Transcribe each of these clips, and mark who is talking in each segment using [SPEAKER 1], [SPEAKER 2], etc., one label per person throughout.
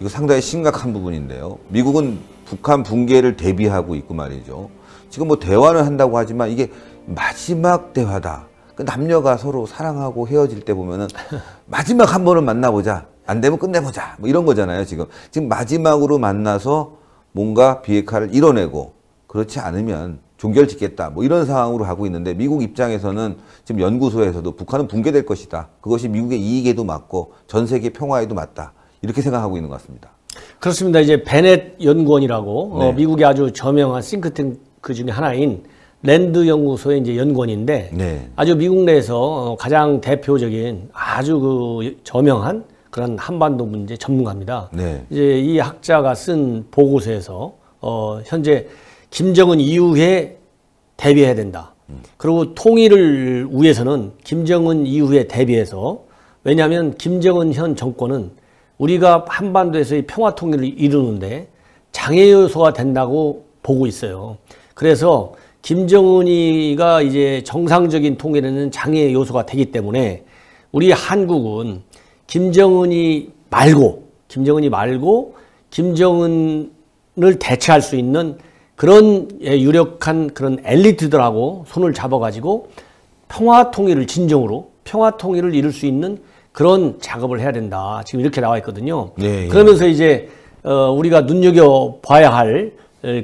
[SPEAKER 1] 이거 상당히 심각한 부분인데요. 미국은 북한 붕괴를 대비하고 있고 말이죠. 지금 뭐 대화는 한다고 하지만 이게 마지막 대화다. 그 남녀가 서로 사랑하고 헤어질 때 보면은 마지막 한 번은 만나보자. 안 되면 끝내보자. 뭐 이런 거잖아요. 지금 마지막으로 만나서 뭔가 비핵화를 이뤄내고 그렇지 않으면 종결 짓겠다. 뭐 이런 상황으로 가고 있는데 미국 입장에서는 지금 연구소에서도 북한은 붕괴될 것이다. 그것이 미국의 이익에도 맞고 전 세계 평화에도 맞다. 이렇게 생각하고 있는 것 같습니다.
[SPEAKER 2] 그렇습니다. 이제 베넷 연구원이라고
[SPEAKER 1] 네.
[SPEAKER 2] 미국의 아주 저명한 싱크탱크 중에 하나인 랜드 연구소의 이제 연구원인데
[SPEAKER 1] 네.
[SPEAKER 2] 아주 미국 내에서 가장 대표적인 아주 그 저명한 그런 한반도 문제 전문가입니다.
[SPEAKER 1] 네.
[SPEAKER 2] 이제 이 학자가 쓴 보고서에서 현재 김정은 이후에 대비해야 된다. 그리고 통일을 위해서는 김정은 이후에 대비해서 왜냐하면 김정은 현 정권은 우리가 한반도에서의 평화 통일을 이루는데 장애 요소가 된다고 보고 있어요. 그래서 김정은이가 이제 정상적인 통일에는 장애 요소가 되기 때문에 우리 한국은 김정은이 말고 김정은을 대체할 수 있는 그런 유력한 그런 엘리트들하고 손을 잡아가지고 평화 통일을 진정으로 평화 통일을 이룰 수 있는 그런 작업을 해야 된다. 지금 이렇게 나와 있거든요.
[SPEAKER 1] 네,
[SPEAKER 2] 그러면서 이제 우리가 눈여겨 봐야 할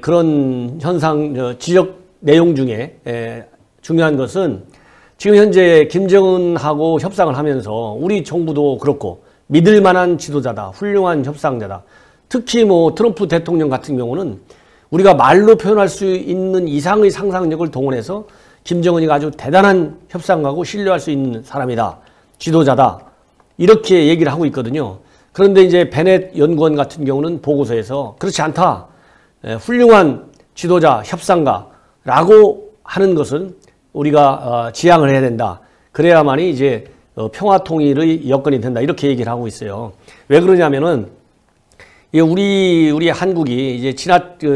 [SPEAKER 2] 그런 현상 지적 내용 중에 중요한 것은 지금 현재 김정은하고 협상을 하면서 우리 정부도 그렇고 믿을 만한 지도자다, 훌륭한 협상자다. 특히 뭐 트럼프 대통령 같은 경우는 우리가 말로 표현할 수 있는 이상의 상상력을 동원해서 김정은이가 아주 대단한 협상가고 신뢰할 수 있는 사람이다, 지도자다. 이렇게 얘기를 하고 있거든요. 그런데 이제 베넷 연구원 같은 경우는 보고서에서 그렇지 않다. 훌륭한 지도자, 협상가라고 하는 것은 우리가 지향을 해야 된다. 그래야만이 이제 평화 통일의 여건이 된다. 이렇게 얘기를 하고 있어요. 왜 그러냐면은 우리 한국이 이제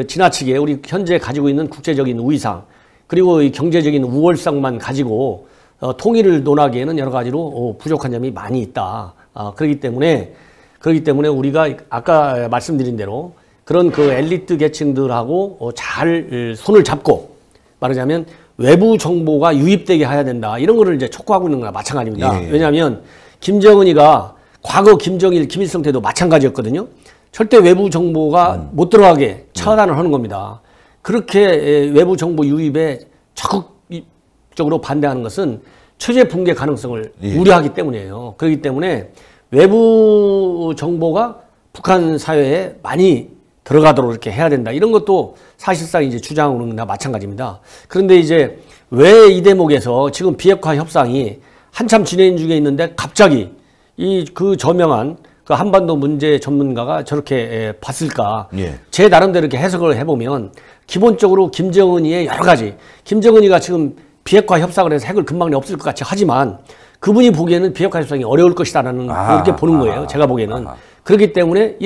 [SPEAKER 2] 지나치게 우리 현재 가지고 있는 국제적인 우위상 그리고 이 경제적인 우월성만 가지고 통일을 논하기에는 여러 가지로 부족한 점이 많이 있다. 그렇기 때문에 우리가 아까 말씀드린 대로 그런 그 엘리트 계층들하고 잘 손을 잡고 말하자면 외부 정보가 유입되게 해야 된다. 이런 거를 이제 촉구하고 있는 거나 마찬가지입니다.
[SPEAKER 1] 예.
[SPEAKER 2] 왜냐하면 김정은이가 과거 김정일, 김일성 때도 마찬가지였거든요. 절대 외부 정보가 못 들어가게 차단을 하는 겁니다. 그렇게 외부 정보 유입에 적극적으로 반대하는 것은 체제 붕괴 가능성을 우려하기 때문이에요. 그렇기 때문에 외부 정보가 북한 사회에 많이 들어가도록 이렇게 해야 된다. 이런 것도 사실상 이제 주장하는 거나 마찬가지입니다. 그런데 이제 왜 이 대목에서 지금 비핵화 협상이 한참 진행 중에 있는데 갑자기 그 저명한 그 한반도 문제 전문가가 저렇게 봤을까?
[SPEAKER 1] 예.
[SPEAKER 2] 제 나름대로 이렇게 해석을 해보면 기본적으로 김정은이의 여러 가지 김정은이가 지금 비핵화 협상을 해서 핵을 금방 없을 것 같이 하지만 그분이 보기에는 비핵화 협상이 어려울 것이다라는 이렇게 보는 거예요. 제가 보기에는. 그렇기 때문에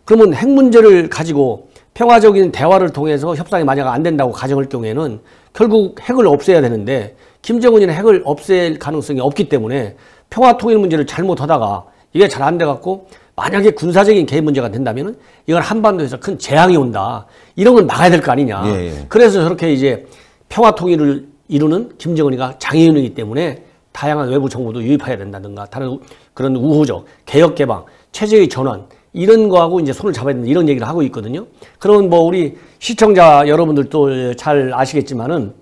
[SPEAKER 2] 그러면 핵 문제를 가지고 평화적인 대화를 통해서 협상이 만약 안 된다고 가정할 경우에는 결국 핵을 없애야 되는데 김정은이는 핵을 없앨 가능성이 없기 때문에 평화 통일 문제를 잘못하다가 이게 잘 안 돼갖고 만약에 군사적인 개입 문제가 된다면은 이건 한반도에서 큰 재앙이 온다. 이런 걸 막아야 될 거 아니냐. 그래서 저렇게 이제 평화 통일을 이루는 김정은이가 장애인이기 때문에 다양한 외부 정보도 유입해야 된다든가 다른 그런 우호적, 개혁 개방, 체제의 전환 이런 거하고 이제 손을 잡아야 된다 이런 얘기를 하고 있거든요. 그러면 뭐 우리 시청자 여러분들도 잘 아시겠지만은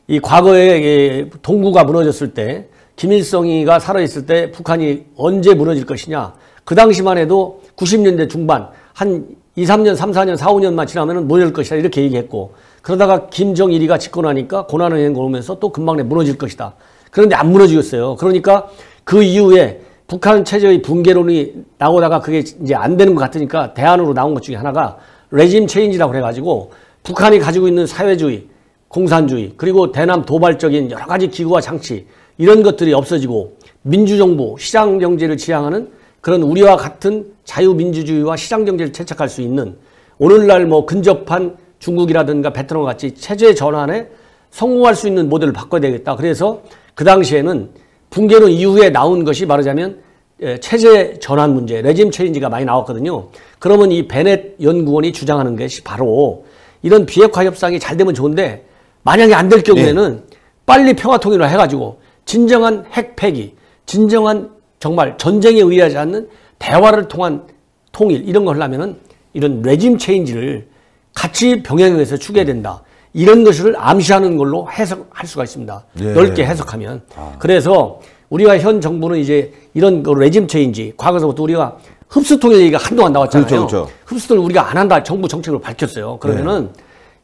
[SPEAKER 2] 이 과거에 동구가 무너졌을 때 김일성이가 살아있을 때 북한이 언제 무너질 것이냐. 그 당시만 해도 90년대 중반 한 2, 3년, 3, 4년, 4, 5년만 지나면 무너질 것이다 이렇게 얘기했고 그러다가 김정일이가 집권하니까 고난의 행을 오면서 또 금방 내 무너질 것이다. 그런데 안 무너지겠어요. 그러니까 그 이후에 북한 체제의 붕괴론이 나오다가 그게 이제 안 되는 것 같으니까 대안으로 나온 것 중에 하나가 레짐 체인지라고 해가지고 북한이 가지고 있는 사회주의, 공산주의 그리고 대남 도발적인 여러 가지 기구와 장치 이런 것들이 없어지고 민주정부, 시장경제를 지향하는 그런 우리와 같은 자유민주주의와 시장경제를 채착할 수 있는 오늘날 뭐 근접한 중국이라든가 베트남 같이 체제 전환에 성공할 수 있는 모델을 바꿔야 되겠다. 그래서 그 당시에는 붕괴론 이후에 나온 것이 말하자면 체제 전환 문제, 레짐 체인지가 많이 나왔거든요. 그러면 이 베넷 연구원이 주장하는 것이 바로 이런 비핵화 협상이 잘 되면 좋은데 만약에 안 될 경우에는 빨리 평화 통일을 해가지고 진정한 핵 폐기, 진정한 정말 전쟁에 의하지 않는 대화를 통한 통일 이런 걸 하려면은 이런 레짐 체인지를 같이 병행해서 추구해야 된다. 이런 것을 암시하는 걸로 해석할 수가 있습니다. 넓게 해석하면. 그래서 우리가 현 정부는 이제 이런 그 레짐 체인지, 과거서부터 우리가 흡수통일 얘기가 한동안 나왔잖아요.
[SPEAKER 1] 그렇죠.
[SPEAKER 2] 흡수통일 우리가 안 한다. 정부 정책으로 밝혔어요. 그러면은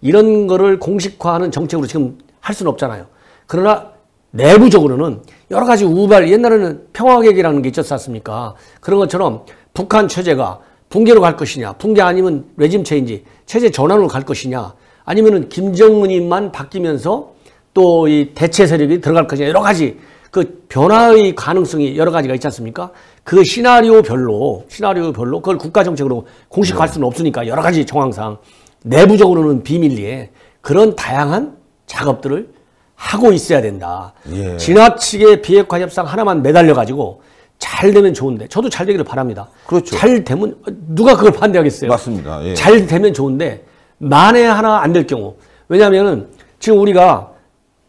[SPEAKER 2] 이런 거를 공식화하는 정책으로 지금 할 수는 없잖아요. 그러나 내부적으로는 여러 가지 우발, 옛날에는 평화계획이라는 게 있었지 않습니까? 그런 것처럼 북한 체제가 붕괴로 갈 것이냐, 붕괴 아니면 레짐 체인지, 체제 전환으로 갈 것이냐, 아니면은 김정은이만 바뀌면서 또 이 대체 세력이 들어갈 것이냐, 여러 가지 그 변화의 가능성이 여러 가지가 있지 않습니까? 그 시나리오별로 그걸 국가정책으로 공식화할 수는 없으니까 여러 가지 정황상 내부적으로는 비밀리에 그런 다양한 작업들을 하고 있어야 된다. 지나치게 비핵화 협상 하나만 매달려가지고 잘 되면 좋은데, 저도 잘 되기를 바랍니다.
[SPEAKER 1] 그렇죠.
[SPEAKER 2] 잘 되면 누가 그걸 반대하겠어요?
[SPEAKER 1] 맞습니다.
[SPEAKER 2] 잘 되면 좋은데 만에 하나 안 될 경우, 왜냐하면은 지금 우리가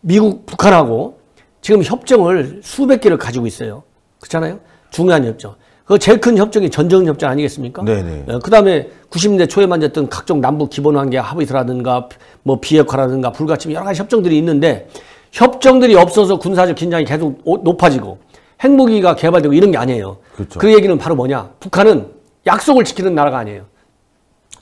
[SPEAKER 2] 미국, 북한하고 지금 협정을 수백 개를 가지고 있어요. 그렇잖아요? 중요한 협정. 그 제일 큰 협정이 전정협정 아니겠습니까?
[SPEAKER 1] 네네.
[SPEAKER 2] 그 다음에 90년대 초에 만졌던 각종 남북 기본관계 합의서라든가 뭐 비핵화라든가 불가침 여러 가지 협정들이 있는데 협정들이 없어서 군사적 긴장이 계속 높아지고 핵무기가 개발되고 이런 게 아니에요.
[SPEAKER 1] 그렇죠.
[SPEAKER 2] 그 얘기는 바로 뭐냐? 북한은 약속을 지키는 나라가 아니에요.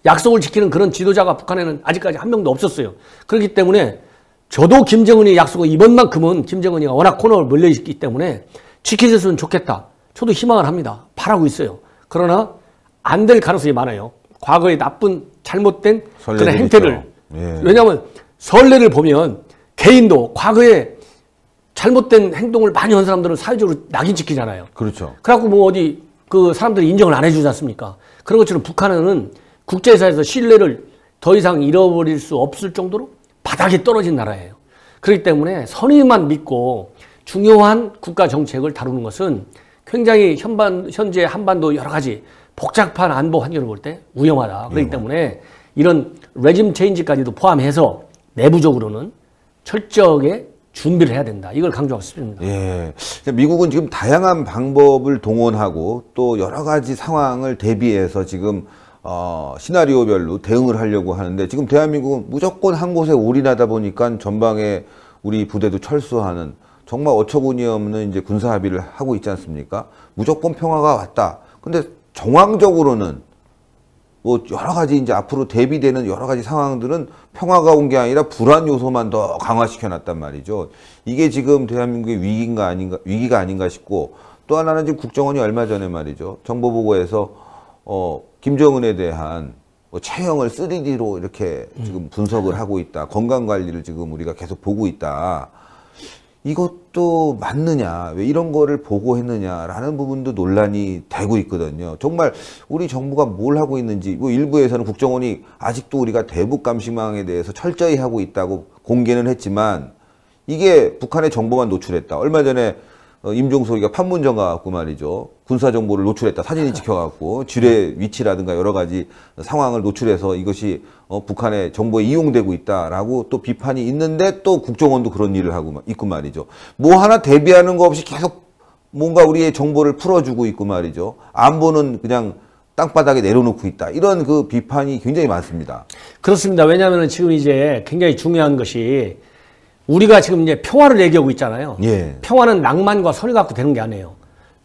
[SPEAKER 2] 약속을 지키는 그런 지도자가 북한에는 아직까지 한 명도 없었어요. 그렇기 때문에 저도 김정은이 약속을 이번만큼은 김정은이가 워낙 코너를 몰려있기 때문에 지켜줬으면 좋겠다. 저도 희망을 합니다. 바라고 있어요. 그러나 안 될 가능성이 많아요. 과거의 나쁜 잘못된 그런 행태를. 왜냐하면 선례를 보면 개인도 과거에 잘못된 행동을 많이 한 사람들은 사회적으로 낙인 찍히잖아요.
[SPEAKER 1] 그렇죠.
[SPEAKER 2] 그래갖고 뭐 어디 그 사람들이 인정을 안 해주지 않습니까? 그런 것처럼 북한은 국제사회에서 신뢰를 더 이상 잃어버릴 수 없을 정도로 바닥에 떨어진 나라예요. 그렇기 때문에 선의만 믿고 중요한 국가 정책을 다루는 것은 굉장히 현재 한반도 여러 가지 복잡한 안보 환경을 볼 때 위험하다. 그렇기 때문에 이런 레짐 체인지까지도 포함해서 내부적으로는 철저하게 준비를 해야 된다. 이걸 강조하고 싶습니다.
[SPEAKER 1] 미국은 지금 다양한 방법을 동원하고 또 여러 가지 상황을 대비해서 지금 시나리오별로 대응을 하려고 하는데, 지금 대한민국은 무조건 한 곳에 올인하다 보니까 전방에 우리 부대도 철수하는 정말 어처구니 없는 이제 군사 합의를 하고 있지 않습니까? 무조건 평화가 왔다. 근데 정황적으로는 뭐 여러 가지 이제 앞으로 대비되는 여러 가지 상황들은 평화가 온 게 아니라 불안 요소만 더 강화시켜 놨단 말이죠. 이게 지금 대한민국의 위기가 아닌가 싶고, 또 하나는 지금 국정원이 얼마 전에 말이죠. 정보보고에서 김정은에 대한 뭐 체형을 3D로 이렇게 지금 분석을 하고 있다. 건강관리를 지금 우리가 계속 보고 있다. 이것도 맞느냐, 왜 이런 거를 보고했느냐라는 부분도 논란이 되고 있거든요. 정말 우리 정부가 뭘 하고 있는지, 뭐 일부에서는 국정원이 아직도 우리가 대북 감시망에 대해서 철저히 하고 있다고 공개는 했지만 이게 북한의 정보만 노출했다. 얼마 전에 임종석이가 판문점 가갖고 말이죠. 군사 정보를 노출했다. 사진이 찍혀갖고 지뢰 위치라든가 여러 가지 상황을 노출해서 이것이 북한의 정보에 이용되고 있다라고 또 비판이 있는데, 또 국정원도 그런 일을 하고 있고 말이죠. 뭐 하나 대비하는 거 없이 계속 뭔가 우리의 정보를 풀어주고 있고 말이죠. 안보는 그냥 땅바닥에 내려놓고 있다. 이런 그 비판이 굉장히 많습니다.
[SPEAKER 2] 그렇습니다. 왜냐하면 지금 이제 굉장히 중요한 것이 우리가 지금 이제 평화를 얘기하고 있잖아요. 평화는 낭만과 선을 갖고 되는 게 아니에요.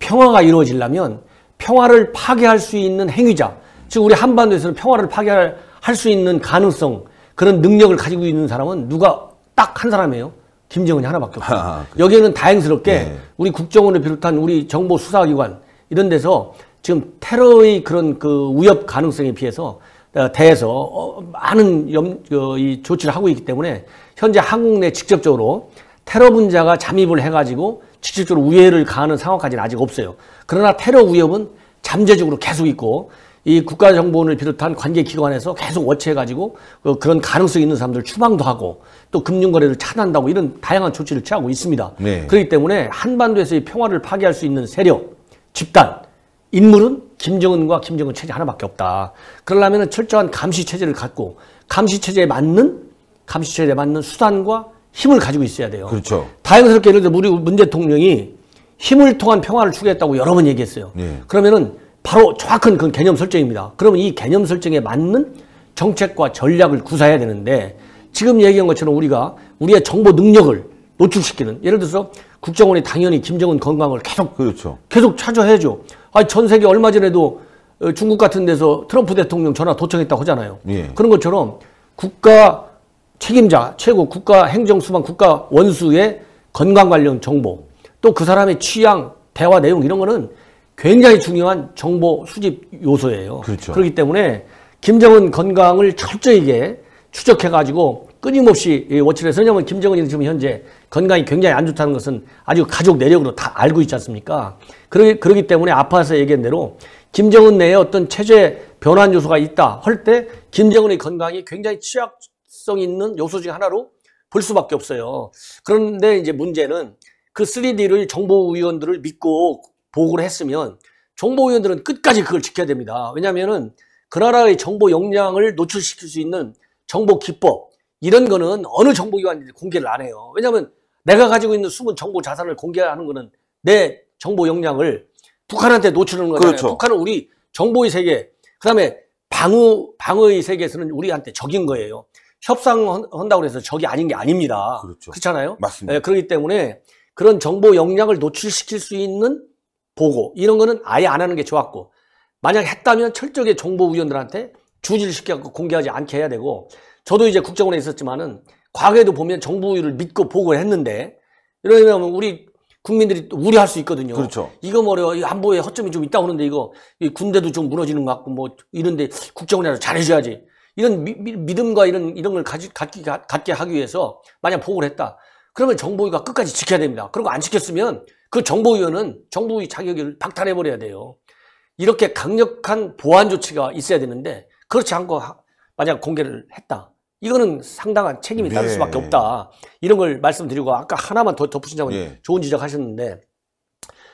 [SPEAKER 2] 평화가 이루어지려면 평화를 파괴할 수 있는 행위자, 즉 우리 한반도에서는 평화를 파괴할 수 있는 가능성, 그런 능력을 가지고 있는 사람은 누가 딱 한 사람이에요. 김정은이 하나밖에 없어요. 여기에는 다행스럽게 우리 국정원을 비롯한 우리 정보 수사기관 이런 데서 지금 테러의 그런 그 위협 가능성에 비해서 대해서 많은 이 조치를 하고 있기 때문에 현재 한국 내 직접적으로 테러 분자가 잠입을 해가지고 직접적으로 우회를 가하는 상황까지는 아직 없어요. 그러나 테러 위협은 잠재적으로 계속 있고, 이 국가정보원을 비롯한 관계기관에서 계속 워치해가지고 그런 가능성이 있는 사람들 추방도 하고 또 금융거래를 차단한다고 이런 다양한 조치를 취하고 있습니다. 그렇기 때문에 한반도에서의 평화를 파괴할 수 있는 세력, 집단, 인물은 김정은과 김정은 체제 하나밖에 없다. 그러려면 철저한 감시 체제를 갖고 감시 체제에 맞는 수단과 힘을 가지고 있어야 돼요.
[SPEAKER 1] 그렇죠.
[SPEAKER 2] 다행스럽게 예를 들어 우리 문 대통령이 힘을 통한 평화를 추구했다고 여러 번 얘기했어요.
[SPEAKER 1] 예.
[SPEAKER 2] 그러면은 바로 정확한 그 개념 설정입니다. 그러면 이 개념 설정에 맞는 정책과 전략을 구사해야 되는데 지금 얘기한 것처럼 우리가 우리의 정보 능력을 노출시키는 예를 들어서 국정원이 당연히 김정은 건강을
[SPEAKER 1] 그렇죠.
[SPEAKER 2] 계속 찾아야죠. 아니 전 세계 얼마 전에도 중국 같은 데서 트럼프 대통령 전화 도청했다고 하잖아요.
[SPEAKER 1] 예.
[SPEAKER 2] 그런 것처럼 국가 책임자, 최고 국가 행정수반 국가 원수의 건강 관련 정보 또 그 사람의 취향, 대화 내용 이런 거는 굉장히 중요한 정보 수집 요소예요.
[SPEAKER 1] 그렇죠.
[SPEAKER 2] 그렇기 때문에 김정은 건강을 철저하게 추적해가지고 끊임없이 워치를 해서 왜냐하면 김정은이 지금 현재 건강이 굉장히 안 좋다는 것은 아주 가족 내력으로 다 알고 있지 않습니까? 그렇기 때문에 아파서 얘기한 대로 김정은 내에 어떤 체제 변환 요소가 있다 할 때 김정은의 건강이 굉장히 취약성 있는 요소 중 하나로 볼 수밖에 없어요. 그런데 이제 문제는 그 3D를 정보위원들을 믿고 보고를 했으면 정보위원들은 끝까지 그걸 지켜야 됩니다. 왜냐하면은 그 나라의 정보 역량을 노출시킬 수 있는 정보 기법 이런 거는 어느 정보기관이 공개를 안 해요. 왜냐하면 내가 가지고 있는 숨은 정보 자산을 공개하는 거는 내 정보 역량을 북한한테 노출하는 거잖아요.
[SPEAKER 1] 그렇죠.
[SPEAKER 2] 북한은 우리 정보의 세계, 그 다음에 방어의 세계에서는 우리한테 적인 거예요. 협상한다고 해서 적이 아닌 게 아닙니다.
[SPEAKER 1] 그렇죠.
[SPEAKER 2] 그렇잖아요.
[SPEAKER 1] 맞습니다.
[SPEAKER 2] 네, 그렇기 때문에 그런 정보 역량을 노출시킬 수 있는 보고 이런 거는 아예 안 하는 게 좋았고 만약 했다면 철저하게 정보위원들한테 주지시켜서 공개하지 않게 해야 되고 저도 이제 국정원에 있었지만은 과거에도 보면 정보위를 믿고 보고를 했는데 이러면 우리 국민들이 또 우려할 수 있거든요.
[SPEAKER 1] 그렇죠.
[SPEAKER 2] 이거 뭐래요? 안보에 허점이 좀 있다고 하는데 이거 군대도 좀 무너지는 것 같고 뭐 이런데 국정원이라도 잘해줘야지. 이런 믿음과 이런 걸 갖게 하기 위해서 만약 보고를 했다. 그러면 정보위가 끝까지 지켜야 됩니다. 그리고 안 지켰으면 그 정보위원은 정보위 자격을 박탈해버려야 돼요. 이렇게 강력한 보안 조치가 있어야 되는데 그렇지 않고 만약 공개를 했다. 이거는 상당한 책임이 따를 수밖에 없다. 이런 걸 말씀드리고 아까 하나만 더 덧붙이자고 좋은 지적하셨는데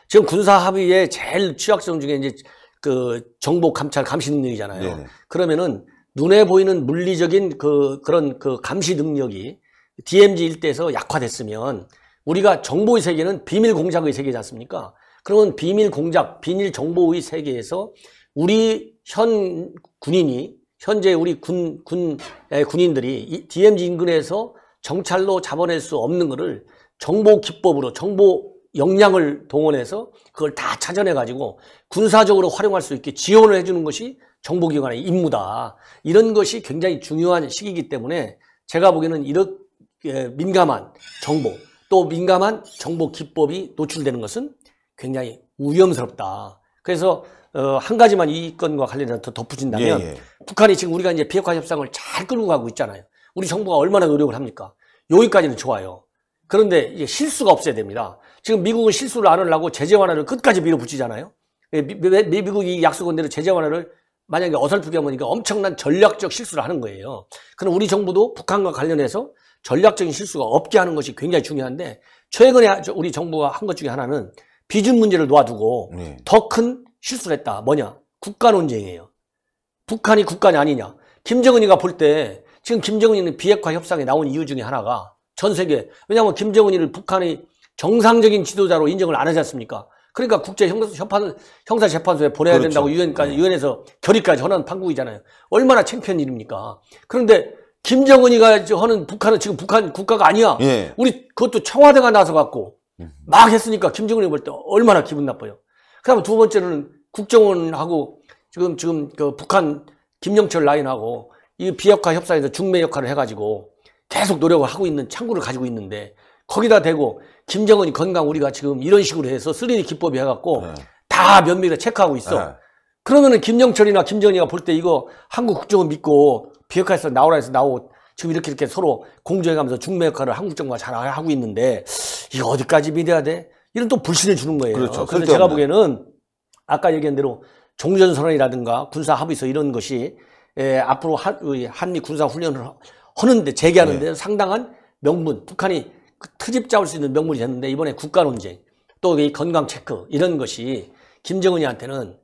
[SPEAKER 2] 지금 군사 합의의 제일 취약성 중에 이제 그 정보 감찰 감시 능력이잖아요. 그러면은 눈에 보이는 물리적인 그런 감시 능력이 DMZ 일대에서 약화됐으면 우리가 정보의 세계는 비밀 공작의 세계지 않습니까? 그러면 비밀 공작, 비밀 정보의 세계에서 우리 현재 우리 군인들이 DMZ 인근에서 정찰로 잡아낼 수 없는 거를 정보 기법으로 정보 역량을 동원해서 그걸 다 찾아내가지고 군사적으로 활용할 수 있게 지원을 해주는 것이 정보기관의 임무다. 이런 것이 굉장히 중요한 시기이기 때문에 제가 보기에는 이렇게 민감한 정보 또 민감한 정보 기법이 노출되는 것은 굉장히 위험스럽다. 그래서 한 가지만 이 건과 관련해서 더 덧붙인다면 북한이 지금 우리가 이제 비핵화 협상을 잘 끌고 가고 있잖아요. 우리 정부가 얼마나 노력을 합니까? 여기까지는 좋아요. 그런데 이게 실수가 없어야 됩니다. 지금 미국은 실수를 안 하려고 제재 완화를 끝까지 밀어붙이잖아요. 미국이 약속한 대로 제재 완화를 만약에 어설프게 하면 엄청난 전략적 실수를 하는 거예요. 그럼 우리 정부도 북한과 관련해서 전략적인 실수가 없게 하는 것이 굉장히 중요한데 최근에 우리 정부가 한 것 중에 하나는 비준 문제를 놓아두고 더 큰 실수를 했다. 뭐냐? 국가 논쟁이에요. 북한이 국가냐 아니냐. 김정은이가 볼 때 지금 김정은이는 비핵화 협상에 나온 이유 중에 하나가 전 세계 왜냐하면 김정은이를 북한이 정상적인 지도자로 인정을 안 하지 않습니까? 그러니까 국제 형사재판소에 보내야 된다고 유엔에서 결의까지 하는 판국이잖아요. 얼마나 창피한 일입니까? 그런데 김정은이가 하는 북한은 지금 북한 국가가 아니야. 우리 그것도 청와대가 나서 갖고 막 했으니까 김정은이 볼 때 얼마나 기분 나빠요. 그다음에 두 번째는 국정원하고 지금 그 북한 김영철 라인하고 이 비핵화 협상에서 중매 역할을 해가지고 계속 노력을 하고 있는 창구를 가지고 있는데 거기다 대고 김정은이 건강 우리가 지금 이런 식으로 해서 3D 기법이 해갖고 다 면밀하게 체크하고 있어. 그러면은 김영철이나 김정은이가 볼 때 이거 한국 국정원 믿고 비핵화에서 나오라 해서 나오고 지금 이렇게 서로 공조해가면서 중매 역할을 한국 정부가 잘 하고 있는데 이거 어디까지 믿어야 돼? 이런 또 불신을 주는 거예요.
[SPEAKER 1] 그렇죠.
[SPEAKER 2] 그래서 제가 보기에는 아까 얘기한 대로 종전선언이라든가 군사합의서 이런 것이 앞으로 한미 군사훈련을 하는데 재개하는데 상당한 명분, 북한이 트집 잡을 수 있는 명분이 됐는데 이번에 국가 논쟁, 또 이 건강 체크 이런 것이 김정은이한테는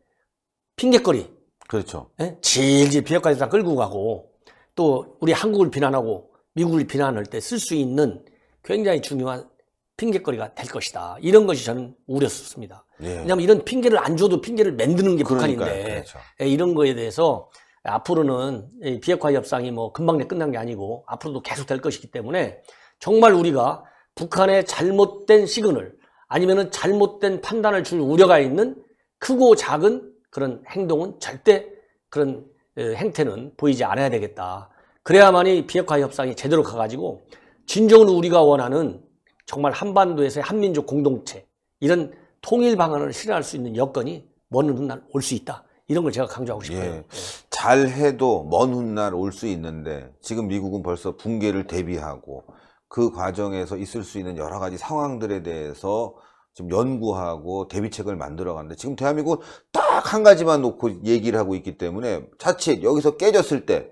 [SPEAKER 2] 핑계거리,
[SPEAKER 1] 그렇죠.
[SPEAKER 2] 예? 질질 비핵화 협상 끌고 가고 또 우리 한국을 비난하고 미국을 비난할 때 쓸 수 있는 굉장히 중요한 핑계거리가 될 것이다. 이런 것이 저는 우려스럽습니다.
[SPEAKER 1] 예.
[SPEAKER 2] 왜냐하면 이런 핑계를 안 줘도 핑계를 만드는 게
[SPEAKER 1] 그러니까요.
[SPEAKER 2] 북한인데
[SPEAKER 1] 그렇죠.
[SPEAKER 2] 예, 이런 거에 대해서 앞으로는 이 비핵화 협상이 뭐 금방 끝난 게 아니고 앞으로도 계속 될 것이기 때문에 정말 우리가 북한의 잘못된 시그널 아니면은 잘못된 판단을 줄 우려가 있는 크고 작은 그런 행동은 절대 그런 행태는 보이지 않아야 되겠다. 그래야만이 비핵화 협상이 제대로 가가지고 진정으로 우리가 원하는 정말 한반도에서의 한민족 공동체 이런 통일 방안을 실현할 수 있는 여건이 먼 훗날 올 수 있다. 이런 걸 제가 강조하고 싶어요.
[SPEAKER 1] 예. 잘해도 먼 훗날 올 수 있는데 지금 미국은 벌써 붕괴를 대비하고 그 과정에서 있을 수 있는 여러 가지 상황들에 대해서 좀 연구하고 대비책을 만들어가는데 지금 대한민국은 딱 한 가지만 놓고 얘기를 하고 있기 때문에 자칫 여기서 깨졌을 때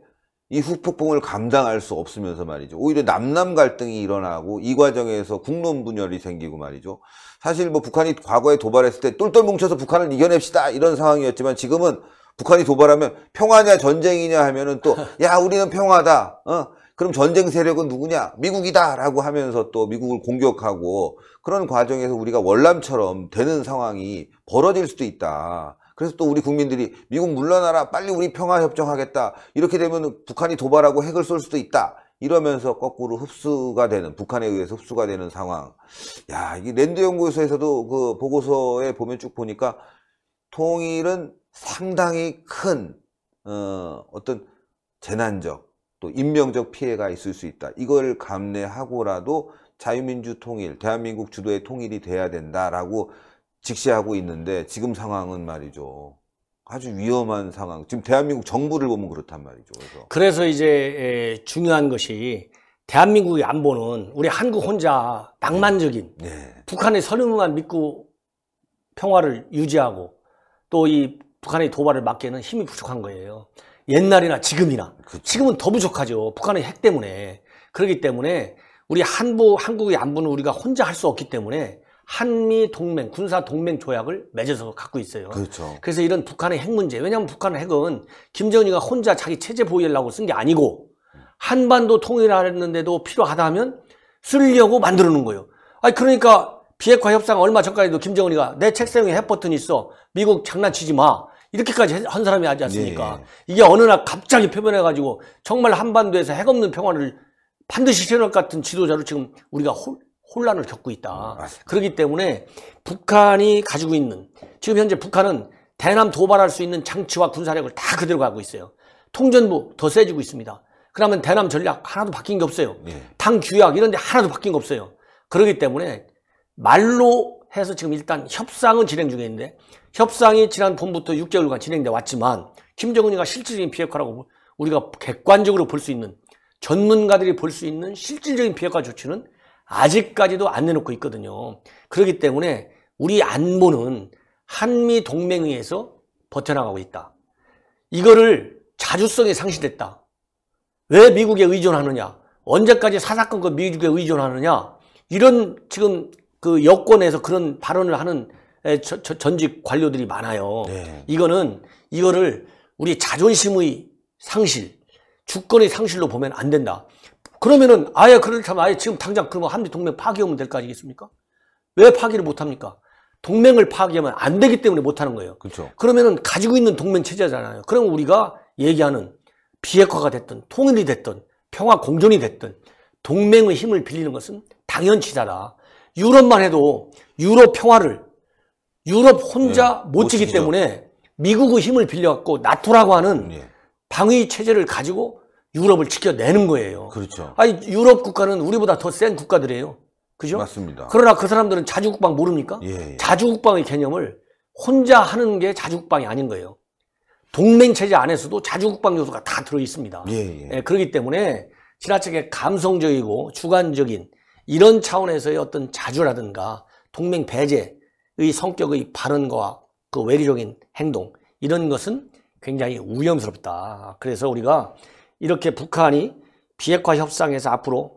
[SPEAKER 1] 이 후폭풍을 감당할 수 없으면서 말이죠. 오히려 남남 갈등이 일어나고 이 과정에서 국론 분열이 생기고 말이죠. 사실 뭐 북한이 과거에 도발했을 때 똘똘 뭉쳐서 북한을 이겨냅시다 이런 상황이었지만 지금은 북한이 도발하면 평화냐 전쟁이냐 하면은 또 야 우리는 평화다. 그럼 전쟁 세력은 누구냐? 미국이다 라고 하면서 또 미국을 공격하고 그런 과정에서 우리가 월남처럼 되는 상황이 벌어질 수도 있다. 그래서 또 우리 국민들이 미국 물러나라 빨리 우리 평화협정하겠다 이렇게 되면 북한이 도발하고 핵을 쏠 수도 있다 이러면서 거꾸로 흡수가 되는 북한에 의해서 흡수가 되는 상황. 야, 이게 랜드연구소에서도 그 보고서에 보면 쭉 보니까 통일은 상당히 큰 어떤 재난적 또 인명적 피해가 있을 수 있다. 이걸 감내하고라도 자유민주 통일, 대한민국 주도의 통일이 돼야 된다라고 직시하고 있는데 지금 상황은 말이죠. 아주 위험한 상황. 지금 대한민국 정부를 보면 그렇단 말이죠.
[SPEAKER 2] 그래서 이제 중요한 것이 대한민국의 안보는 우리 한국 혼자 낭만적인
[SPEAKER 1] 네.
[SPEAKER 2] 북한의 선언만 믿고 평화를 유지하고 또 이 북한의 도발을 막기에는 힘이 부족한 거예요. 옛날이나 지금이나.
[SPEAKER 1] 그쵸.
[SPEAKER 2] 지금은 더 부족하죠. 북한의 핵 때문에. 그렇기 때문에 우리 한국의 안보는 우리가 혼자 할 수 없기 때문에 한미 동맹, 군사 동맹 조약을 맺어서 갖고 있어요.
[SPEAKER 1] 그렇죠.
[SPEAKER 2] 그래서 이런 북한의 핵 문제, 왜냐하면 북한의 핵은 김정은이가 혼자 자기 체제 보유하려고 쓴 게 아니고 한반도 통일하는데도 필요하다 하면 쓰려고 만들어 놓은 거예요. 아니 그러니까 비핵화 협상 얼마 전까지도 김정은이가 내 책상에 핵 버튼 있어. 미국 장난치지 마. 이렇게까지 한 사람이 하지 않습니까?
[SPEAKER 1] 네.
[SPEAKER 2] 이게 어느 날 갑자기 표변해가지고 정말 한반도에서 핵 없는 평화를 반드시 실현할 것 같은 지도자로 지금 우리가 혼란을 겪고 있다. 그렇기 때문에 북한이 가지고 있는 지금 현재 북한은 대남 도발할 수 있는 장치와 군사력을 다 그대로 가고 있어요. 통전부 더 세지고 있습니다. 그러면 대남 전략 하나도 바뀐 게 없어요. 당 규약 이런 데 하나도 바뀐 게 없어요. 그렇기 때문에 말로 해서 지금 일단 협상은 진행 중에 있는데 협상이 지난 봄부터 6개월간 진행돼 왔지만 김정은이가 실질적인 비핵화라고 우리가 객관적으로 볼 수 있는 전문가들이 볼 수 있는 실질적인 비핵화 조치는 아직까지도 안 내놓고 있거든요. 그렇기 때문에 우리 안보는 한미 동맹에 의해서 버텨나가고 있다. 이거를 자주성이 상실됐다. 왜 미국에 의존하느냐? 언제까지 사사건건 미국에 의존하느냐? 이런 지금 그 여권에서 그런 발언을 하는 전직 관료들이 많아요.
[SPEAKER 1] 네.
[SPEAKER 2] 이거를 우리 자존심의 상실, 주권의 상실로 보면 안 된다. 그러면은 아예 그렇다면 아예 지금 당장 그러면 한미 동맹 파기하면 될 거 아니겠습니까? 왜 파기를 못 합니까? 동맹을 파기하면 안 되기 때문에 못 하는 거예요.
[SPEAKER 1] 그렇죠.
[SPEAKER 2] 그러면은 가지고 있는 동맹 체제잖아요. 그럼 우리가 얘기하는 비핵화가 됐든 통일이 됐든 평화 공존이 됐든 동맹의 힘을 빌리는 것은 당연치자다. 유럽만 해도 유럽 평화를 유럽 혼자 못 지기 때문에 미국의 힘을 빌려갖고 나토라고 하는 방위 체제를 가지고 유럽을 지켜내는 거예요.
[SPEAKER 1] 그렇죠.
[SPEAKER 2] 아니 유럽 국가는 우리보다 더 센 국가들이에요. 그죠?
[SPEAKER 1] 맞습니다.
[SPEAKER 2] 그러나 그 사람들은 자주국방 모릅니까?
[SPEAKER 1] 예.
[SPEAKER 2] 자주국방의 개념을 혼자 하는 게 자주국방이 아닌 거예요. 동맹체제 안에서도 자주국방 요소가 다 들어있습니다. 그렇기 때문에 지나치게 감성적이고 주관적인 이런 차원에서의 어떤 자주라든가 동맹 배제의 성격의 발언과 그 외교적인 행동 이런 것은 굉장히 위험스럽다. 그래서 우리가 이렇게 북한이 비핵화 협상에서 앞으로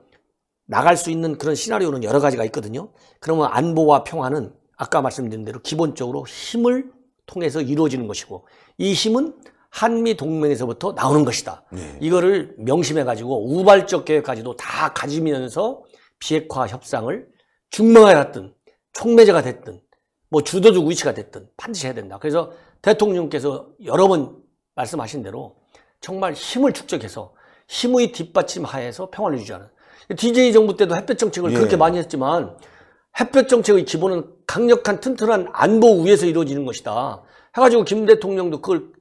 [SPEAKER 2] 나갈 수 있는 그런 시나리오는 여러 가지가 있거든요. 그러면 안보와 평화는 아까 말씀드린 대로 기본적으로 힘을 통해서 이루어지는 것이고 이 힘은 한미 동맹에서부터 나오는 것이다.
[SPEAKER 1] 네.
[SPEAKER 2] 이거를 명심해가지고 우발적 계획까지도 다 가지면서 비핵화 협상을 중망에 됐든 촉매제가 됐든 뭐 주도적 위치가 됐든 반드시 해야 된다. 그래서 대통령께서 여러 번 말씀하신 대로 정말 힘을 축적해서 힘의 뒷받침 하에서 평화를 유지하는. DJ 정부 때도 햇볕 정책을
[SPEAKER 1] 예.
[SPEAKER 2] 그렇게 많이 했지만 햇볕 정책의 기본은 강력한 튼튼한 안보 위에서 이루어지는 것이다. 해가지고 김 대통령도 그걸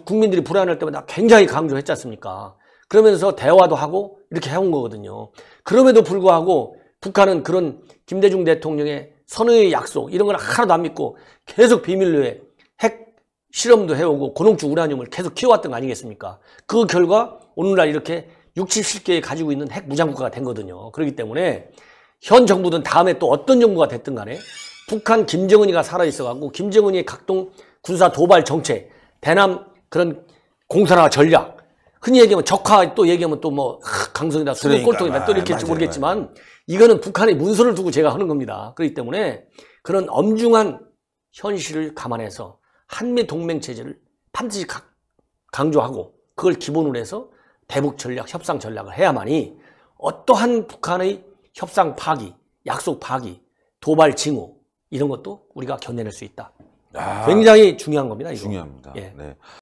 [SPEAKER 2] 국민들이 불안할 때마다 굉장히 강조했지 않습니까? 그러면서 대화도 하고 이렇게 해온 거거든요. 그럼에도 불구하고 북한은 그런 김대중 대통령의 선의의 약속 이런 걸 하나도 안 믿고 계속 비밀로에 핵 실험도 해오고 고농축 우라늄을 계속 키워왔던 거 아니겠습니까? 그 결과 오늘날 이렇게 60, 70개 가지고 있는 핵 무장국가가 된 거거든요. 그렇기 때문에 현 정부든 다음에 또 어떤 정부가 됐든 간에 북한 김정은이가 살아있어갖고 김정은이의 각종 군사 도발 정책, 대남 그런 공산화 전략, 흔히 얘기하면 적화 또 얘기하면 또 뭐 강성이다, 수도 꼴통이다 또 이렇게 할지 모르겠지만 이거는 북한의 문서를 두고 제가 하는 겁니다. 그렇기 때문에 그런 엄중한 현실을 감안해서 한미 동맹 체제를 반드시 강조하고 그걸 기본으로 해서 대북 전략, 협상 전략을 해야만이 어떠한 북한의 협상 파기, 약속 파기, 도발 징후 이런 것도 우리가 견뎌낼 수 있다. 굉장히 중요한 겁니다. 이거.
[SPEAKER 1] 중요합니다.
[SPEAKER 2] 예.
[SPEAKER 1] 네.